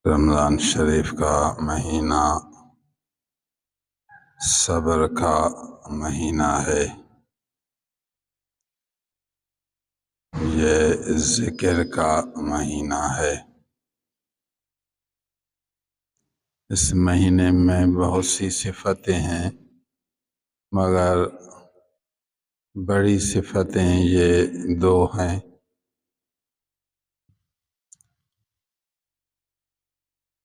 رمضان شریف کا مہینہ صبر کا مہینہ ہے۔ یہ ذکر کا مہینہ ہے۔ اس مہینے میں بہت سی صفتیں ہیں، مگر بڑی صفتیں یہ دو ہیں۔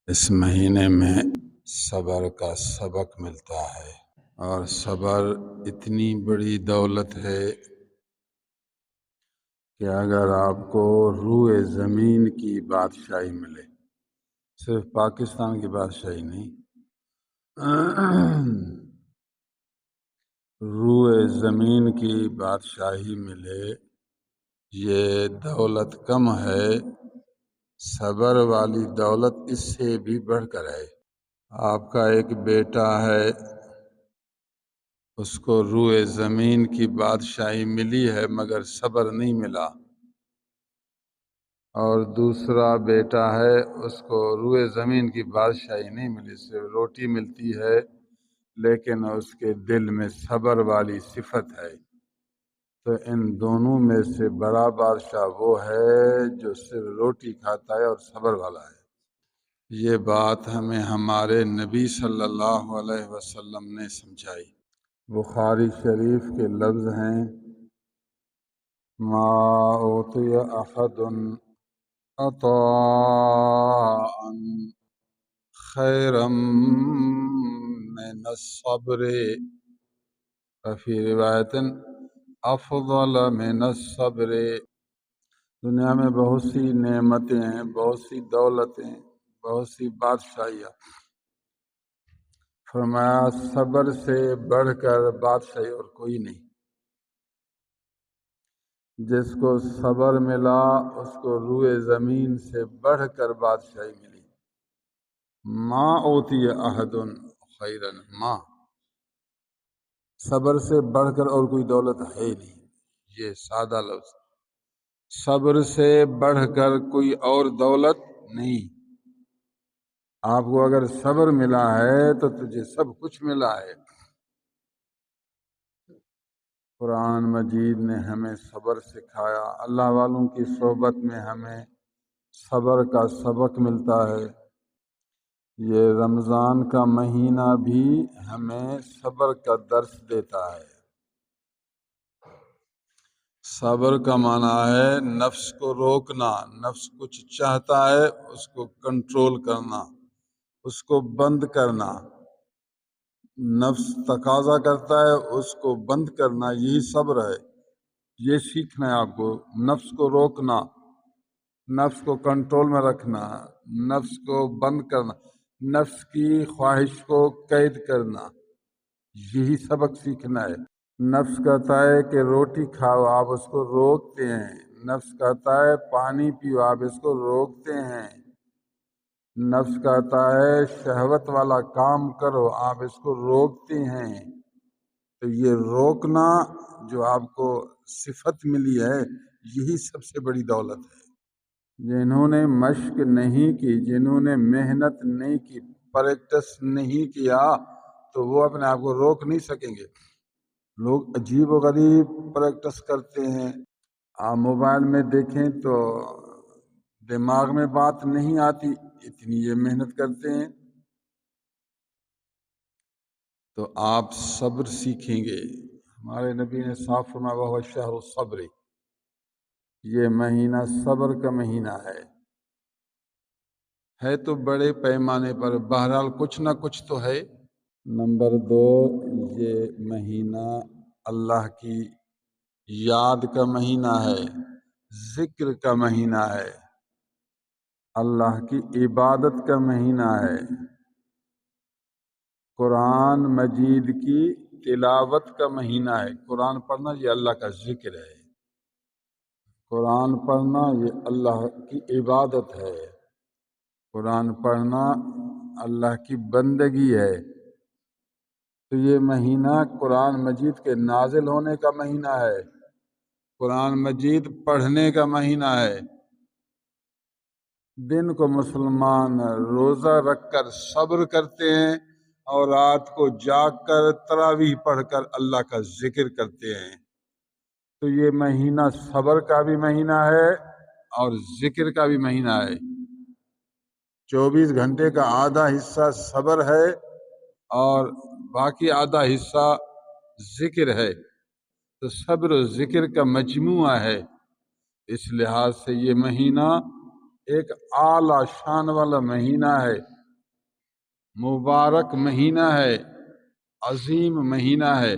اس مہینے میں صبر کا سبق ملتا ہے، اور صبر اتنی بڑی دولت ہے کہ اگر آپ کو روئے زمین کی بادشاہی ملے، صرف پاکستان کی بادشاہی نہیں، روئے زمین کی بادشاہی ملے، یہ دولت کم ہے۔ صبر والی دولت اس سے بھی بڑھ کر ہے۔ آپ کا ایک بیٹا ہے، اس کو روئے زمین کی بادشاہی ملی ہے مگر صبر نہیں ملا، اور دوسرا بیٹا ہے، اس کو روئے زمین کی بادشاہی نہیں ملی، صرف روٹی ملتی ہے لیکن اس کے دل میں صبر والی صفت ہے۔ تو ان دونوں میں سے بڑا بادشاہ وہ ہے جو صرف روٹی کھاتا ہے اور صبر والا ہے۔ یہ بات ہمیں ہمارے نبی صلی اللہ علیہ وسلم نے سمجھائی۔ بخاری شریف کے لفظ ہیں، ما اوتی احد عطاء خیرا من الصبر ففی روایت افضل من الصبر۔ دنیا میں بہت سی نعمتیں ہیں، بہت سی دولتیں، بہت سی بادشاہیاں، فرمایا صبر سے بڑھ کر بادشاہی اور کوئی نہیں۔ جس کو صبر ملا اس کو روئے زمین سے بڑھ کر بادشاہی ملی۔ ما اوتی احد خیرا، ما، صبر سے بڑھ کر اور کوئی دولت ہے ہی نہیں، یہ سادہ لفظ۔ صبر سے بڑھ کر کوئی اور دولت نہیں۔ آپ کو اگر صبر ملا ہے تو تجھے سب کچھ ملا ہے۔ قرآن مجید نے ہمیں صبر سکھایا، اللہ والوں کی صحبت میں ہمیں صبر کا سبق ملتا ہے۔ یہ رمضان کا مہینہ بھی ہمیں صبر کا درس دیتا ہے۔ صبر کا معنی ہے نفس کو روکنا، نفس کچھ چاہتا ہے اس کو کنٹرول کرنا، اس کو بند کرنا، نفس تقاضا کرتا ہے اس کو بند کرنا، یہی صبر ہے۔ یہ سیکھنا ہے آپ کو، نفس کو روکنا، نفس کو کنٹرول میں رکھنا، نفس کو بند کرنا، نفس کی خواہش کو قید کرنا، یہی سبق سیکھنا ہے۔ نفس کہتا ہے کہ روٹی کھاؤ، آپ اس کو روکتے ہیں۔ نفس کہتا ہے پانی پیو، آپ اس کو روکتے ہیں۔ نفس کہتا ہے شہوت والا کام کرو، آپ اس کو روکتے ہیں۔ تو یہ روکنا جو آپ کو صفت ملی ہے، یہی سب سے بڑی دولت ہے۔ جنہوں نے مشق نہیں کی، جنہوں نے محنت نہیں کی، پریکٹس نہیں کیا، تو وہ اپنے آپ کو روک نہیں سکیں گے۔ لوگ عجیب و غریب پریکٹس کرتے ہیں، آپ موبائل میں دیکھیں تو دماغ میں بات نہیں آتی، اتنی یہ محنت کرتے ہیں۔ تو آپ صبر سیکھیں گے۔ ہمارے نبی نے صاف فرمایا وہ شہر الصبر، یہ مہینہ صبر کا مہینہ ہے تو بڑے پیمانے پر، بہرحال کچھ نہ کچھ تو ہے۔ نمبر 2، یہ مہینہ اللہ کی یاد کا مہینہ ہے، ذکر کا مہینہ ہے، اللہ کی عبادت کا مہینہ ہے، قرآن مجید کی تلاوت کا مہینہ ہے۔ قرآن پڑھنا یہ اللہ کا ذکر ہے، قرآن پڑھنا یہ اللہ کی عبادت ہے، قرآن پڑھنا اللہ کی بندگی ہے۔ تو یہ مہینہ قرآن مجید کے نازل ہونے کا مہینہ ہے، قرآن مجید پڑھنے کا مہینہ ہے۔ دن کو مسلمان روزہ رکھ کر صبر کرتے ہیں اور رات کو جاگ کر تراویح پڑھ کر اللہ کا ذکر کرتے ہیں، تو یہ مہینہ صبر کا بھی مہینہ ہے اور ذکر کا بھی مہینہ ہے۔ 24 گھنٹے کا آدھا حصہ صبر ہے اور باقی آدھا حصہ ذکر ہے، تو صبر و ذکر کا مجموعہ ہے۔ اس لحاظ سے یہ مہینہ ایک اعلیٰ شان والا مہینہ ہے، مبارک مہینہ ہے، عظیم مہینہ ہے۔